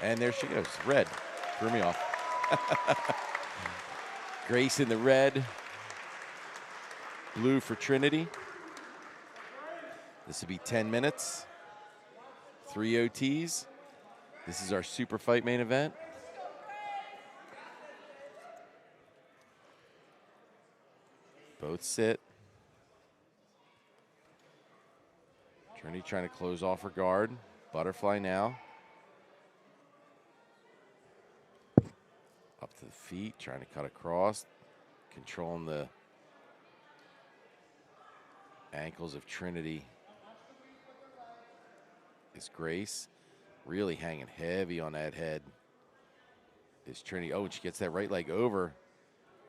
And there she goes. Red. Threw me off. Grace in the red. Blue for Trinity. This will be 10 minutes. 3 OTs. This is our super fight main event. Both sit. Trinity trying to close off her guard. Butterfly now. Up to the feet, trying to cut across. Controlling the ankles of Trinity is Grace. Really hanging heavy on that head is Trinity. Oh, and she gets that right leg over.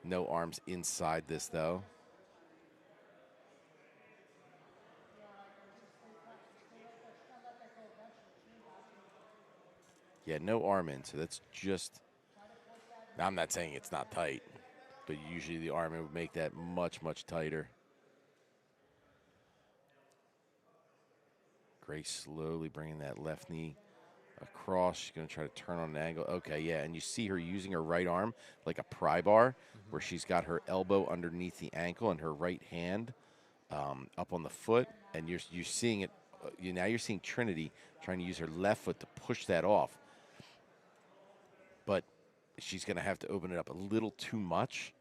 No arms inside this, though. Yeah, no arm in, so that's just... I'm not saying it's not tight, but usually the arm in would make that much, much tighter. Grace slowly bringing that left knee across. She's going to try to turn on an angle. Okay, yeah, and you see her using her right arm like a pry bar, where she's got her elbow underneath the ankle and her right hand up on the foot, and you're seeing it. Now you're seeing Trinity trying to use her left foot to push that off, but she's going to have to open it up a little too much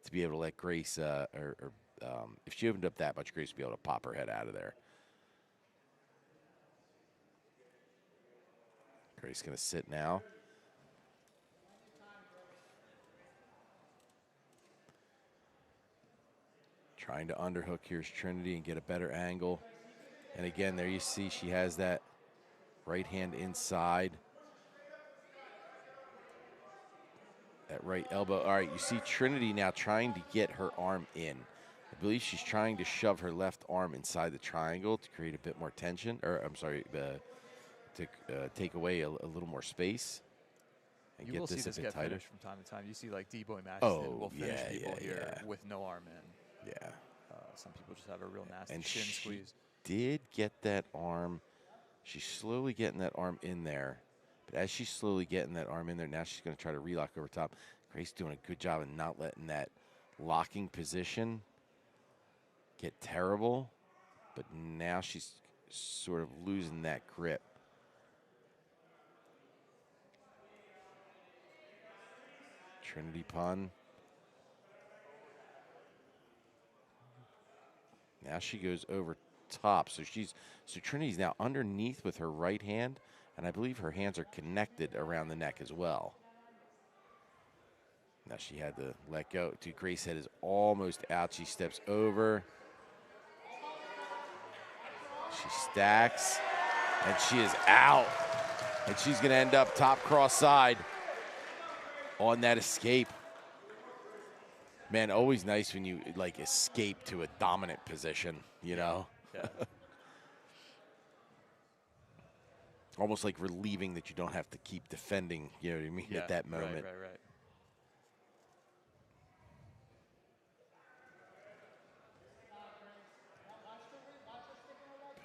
to be able to let Grace, if she opened up that much, Grace would be able to pop her head out of there. Grace going to sit now. Trying to underhook. Here's Trinity and get a better angle. And again, there you see she has that right hand inside. That right elbow. All right, you see Trinity now trying to get her arm in. I believe she's trying to shove her left arm inside the triangle to create a bit more tension. Or, I'm sorry, to take away a little more space and you get will this see this a bit get tighter. finished from time to time. You see like D-Boy matches will finish people here with no arm in. Yeah. Some people just have a real nasty And shin she squeeze. did get that arm. She's slowly getting that arm in there. But as she's slowly getting that arm in there, now she's going to try to relock over top. Grace doing a good job of not letting that locking position get terrible. But now she's sort of losing that grip. Trinity pun. Now she goes over top. So Trinity's now underneath with her right hand, and I believe her hands are connected around the neck as well. Now she had to let go. Dude, Grace's head is almost out. She steps over. She stacks, and she is out. And she's going to end up top cross side on that escape. Man, always nice when you, like, escape to a dominant position, you know? Yeah. Almost like relieving that you don't have to keep defending, you know what I mean, at that moment. Right.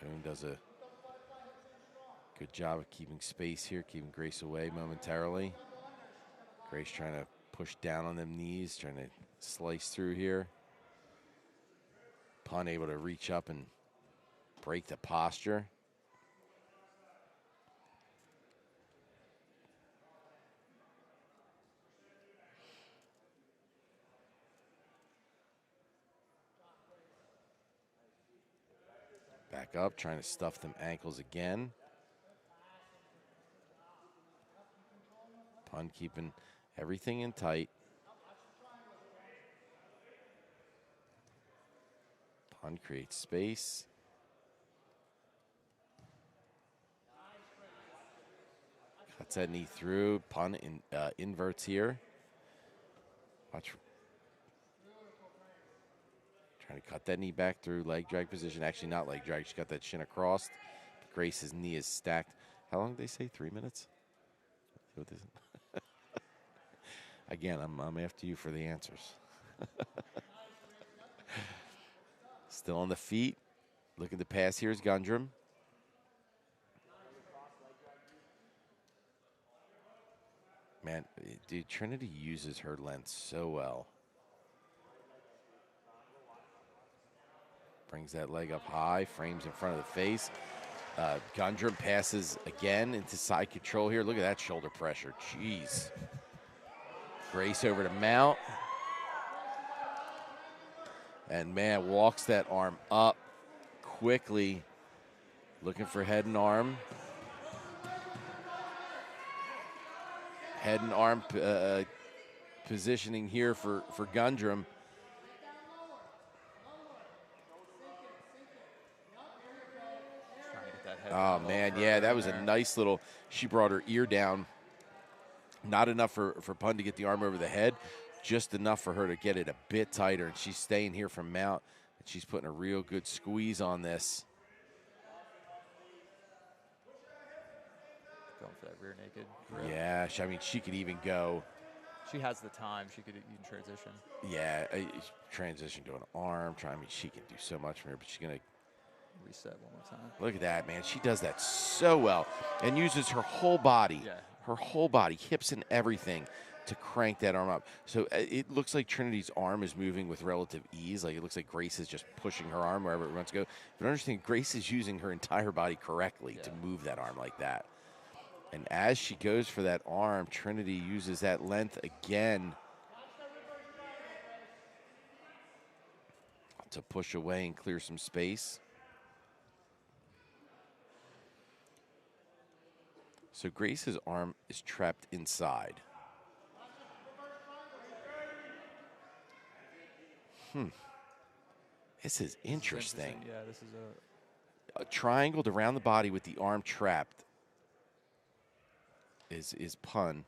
Poon does a good job of keeping space here, keeping Grace away momentarily. Grace trying to push down on them knees, trying to slice through here. Pun able to reach up and break the posture. Back up, trying to stuff them ankles again. Pun keeping everything in tight. Pun creates space. Cuts that knee through. Pun inverts here. Watch. Trying to cut that knee back through leg drag position. Actually, not leg drag. She got that shin across. Grace's knee is stacked. How long did they say? 3 minutes? Again, I'm after you for the answers. Still on the feet. Looking to pass here is Gundrum. Man, dude, Trinity uses her length so well. Brings that leg up high, frames in front of the face. Gundrum passes again into side control here. Look at that shoulder pressure. Jeez. Grace over to mount. And, man, walks that arm up quickly. Looking for head and arm. Head and arm positioning here for Gundrum. Oh, man, yeah, that was a nice little, she brought her ear down. Not enough for Pun to get the arm over the head, just enough for her to get it a bit tighter. And she's staying here from mount, and she's putting a real good squeeze on this. Going for that rear naked grip. Yeah, I mean, she could even go. She has the time. She could even transition. Yeah, transition to an arm. I mean, she can do so much from here, but she's going to reset one more time. Look at that, man. She does that so well and uses her whole body, her whole body, hips and everything to crank that arm up. So it looks like Trinity's arm is moving with relative ease. Like it looks like Grace is just pushing her arm wherever it wants to go. But understand, Grace is using her entire body correctly to move that arm like that. And as she goes for that arm, Trinity uses that length again to push away and clear some space. So Grace's arm is trapped inside. This is interesting. Yeah, this is a triangled around the body with the arm trapped is Pun.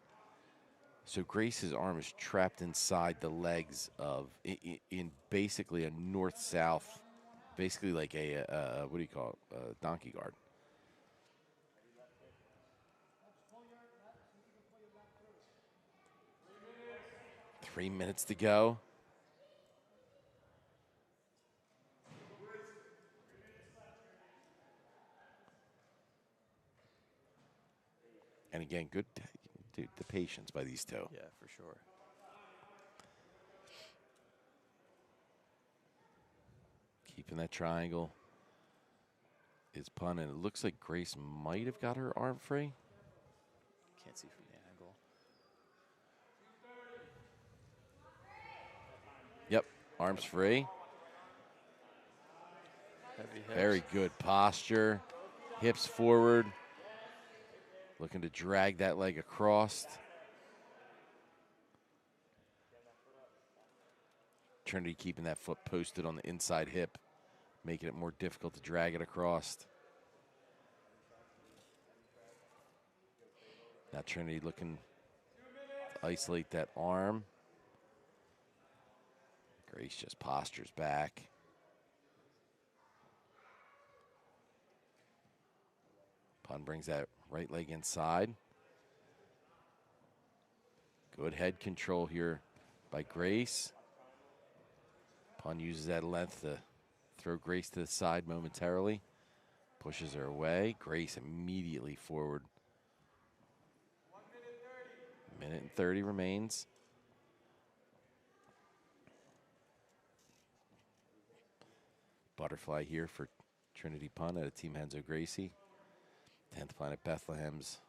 So Grace's arm is trapped inside the legs of in basically a north-south, basically like a what do you call it? A donkey guard. Three minutes to go. And again, good, dude, the patience by these two. Yeah, for sure. Keeping that triangle is Pun, and it looks like Grace might have got her arm free. Can't see from the angle. Yep, arms free. Heavy hips. Very good posture. Hips forward. Looking to drag that leg across. Trinity keeping that foot posted on the inside hip, making it more difficult to drag it across. Now Trinity looking to isolate that arm. Grace just postures back. Pun brings that right leg inside. Good head control here by Grace. Pun uses that length to throw Grace to the side momentarily. Pushes her away. Grace immediately forward. 1:30 remains. Butterfly here for Trinity Pun out of Team Henzo Gracie. 10th Planet Bethlehem's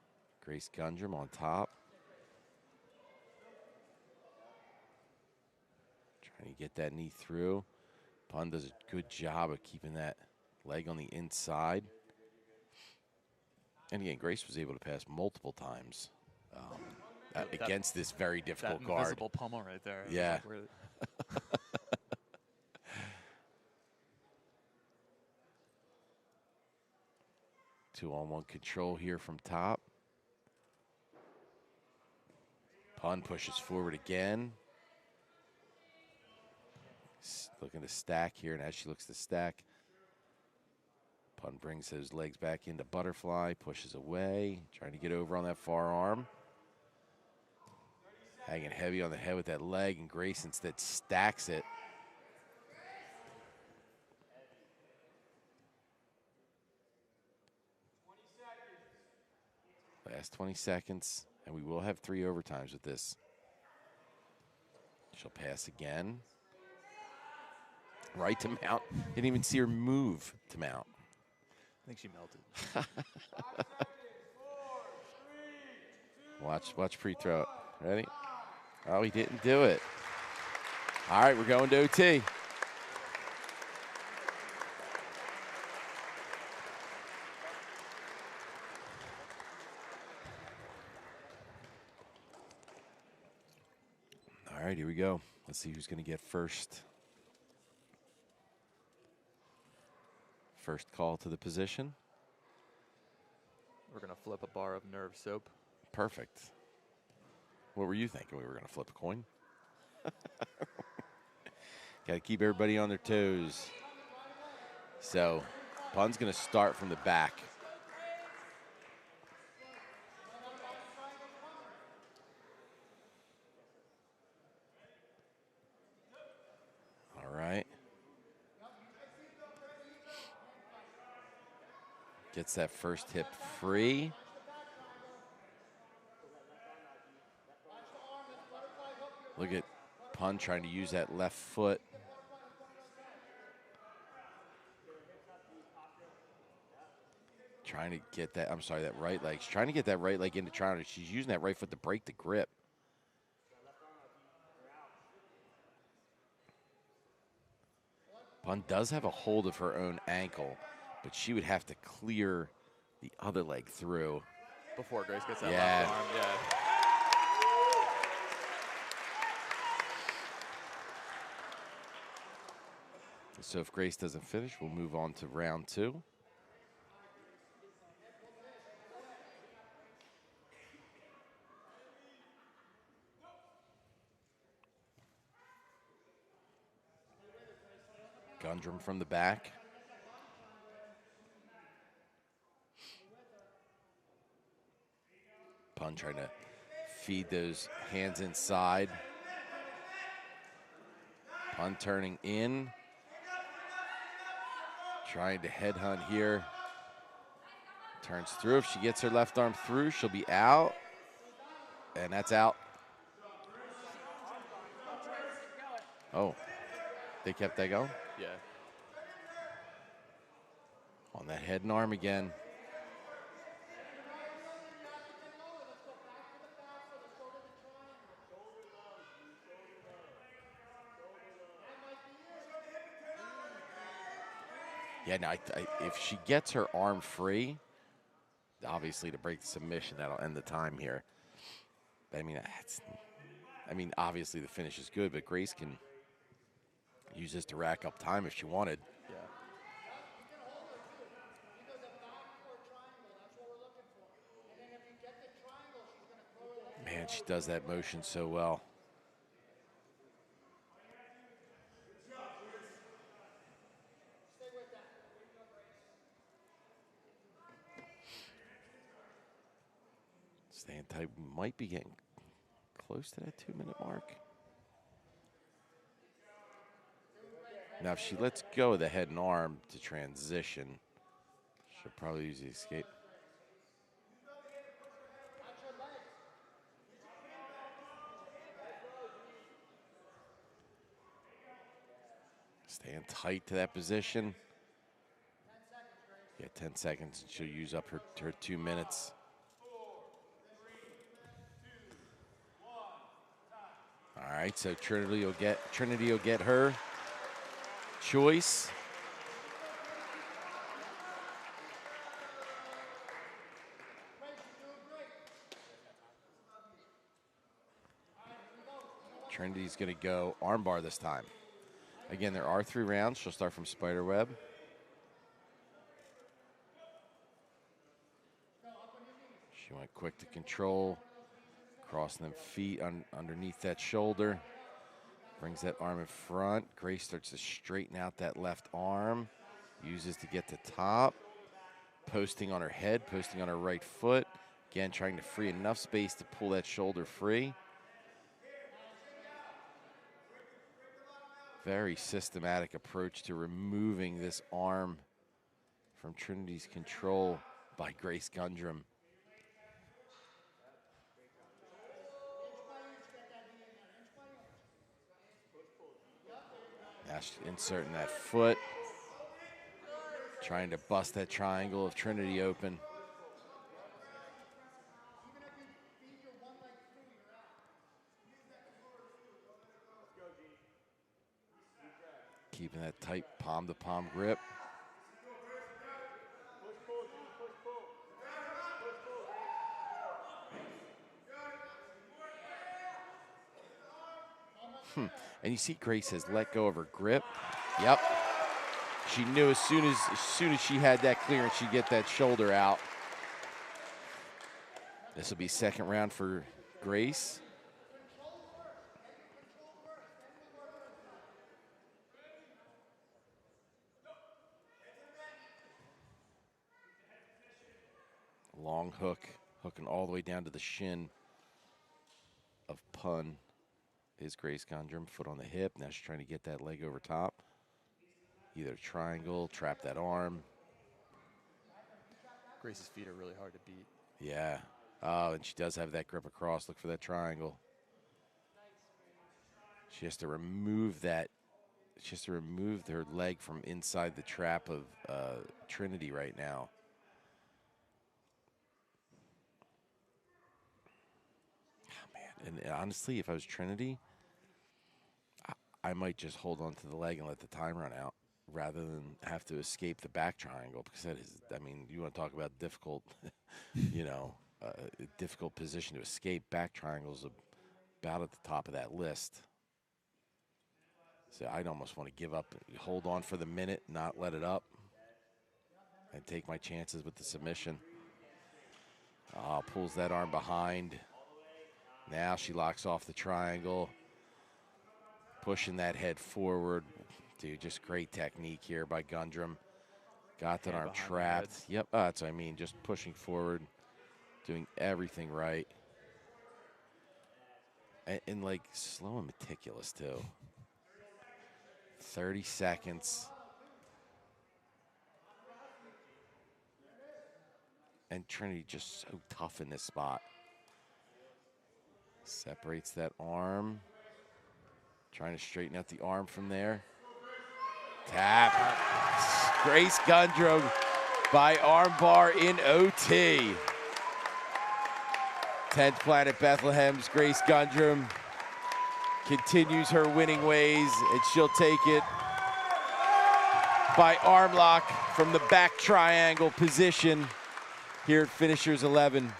Grace Gundrum on top. Trying to get that knee through. Pun does a good job of keeping that leg on the inside. And again, Grace was able to pass multiple times against this very difficult that guard. Invisible pummel right there. Yeah. Like 2-on-1 control here from top. Pun pushes forward again. Looking to stack here, and as she looks to stack, Pun brings those legs back into butterfly, pushes away, trying to get over on that far arm. Hanging heavy on the head with that leg, and Grace instead stacks it. Last 20 seconds. And we will have 3 overtimes with this. She'll pass again. Right to mount. Didn't even see her move to mount. I think she melted. Watch pre-throw it. Ready? Oh, he didn't do it. All right, we're going to OT. All right, here we go. Let's see who's going to get first. First call to the position. We're going to flip a bar of Nerve soap. Perfect. What were you thinking? We were going to flip a coin? Got to keep everybody on their toes. So, Pun's going to start from the back. All right. Gets that first hip free. Look at Pun trying to use that left foot. Trying to get that, that right leg. She's trying to get that right leg into trying. She's using that right foot to break the grip. Pun does have a hold of her own ankle, but she would have to clear the other leg through. Before Grace gets that left arm, So if Grace doesn't finish, we'll move on to round 2. Gundrum from the back. Pun trying to feed those hands inside. Pun turning in. Trying to headhunt here. Turns through. If she gets her left arm through, she'll be out. And that's out. Oh, they kept that going? Yeah. On that head and arm again. Yeah, no, if she gets her arm free, obviously to break the submission, that'll end the time here. But, I mean, obviously the finish is good, but Grace can use this to rack up time if she wanted. Yeah. Man, she does that motion so well. Staying tight. Might be getting close to that 2-minute mark. Now, if she lets go of the head and arm to transition, she'll probably use the escape. Staying tight to that position. Yeah, 10 seconds, and she'll use up her 2 minutes. All right, so Trinity will get her choice. Trinity's going to go armbar this time. Again, there are 3 rounds. She'll start from spiderweb. She went quick to control. Crossing them feet underneath that shoulder. Brings that arm in front. Grace starts to straighten out that left arm. Uses to get to top. Posting on her head, posting on her right foot. Again, trying to free enough space to pull that shoulder free. Very systematic approach to removing this arm from Trinity's control by Grace Gundrum. gosh, inserting that foot. Trying to bust that triangle of Trinity open. Keeping that tight palm-to-palm grip. And you see Grace has let go of her grip. Yep. She knew as soon as she had that clearance, she'd get that shoulder out. This will be second round for Grace. Long hook, hooking all the way down to the shin of Pun is Grace Gundrum. Foot on the hip. Now she's trying to get that leg over top. Either triangle, trap that arm. Grace's feet are really hard to beat. Yeah. Oh, and she does have that grip across. Look for that triangle. She has to remove that. She has to remove her leg from inside the trap of Trinity right now. Oh, man. And honestly, if I was Trinity, I might just hold on to the leg and let the time run out rather than have to escape the back triangle, because that is, I mean, you want to talk about difficult, you know, difficult position to escape. Back triangles about at the top of that list. So I'd almost want to give up, hold on for the minute, not let it up, and take my chances with the submission. Pulls that arm behind. Now she locks off the triangle, pushing that head forward. Dude, just great technique here by Gundrum. Got that arm trapped. Yep, that's what I mean, just pushing forward, doing everything right. And like, slow and meticulous, too. 30 seconds. And Trinity just so tough in this spot. Separates that arm. Trying to straighten out the arm from there. Tap. Grace Gundrum by armbar in OT. 10th Planet Bethlehem's Grace Gundrum continues her winning ways, and she'll take it by arm lock from the back triangle position here at Finishers 11.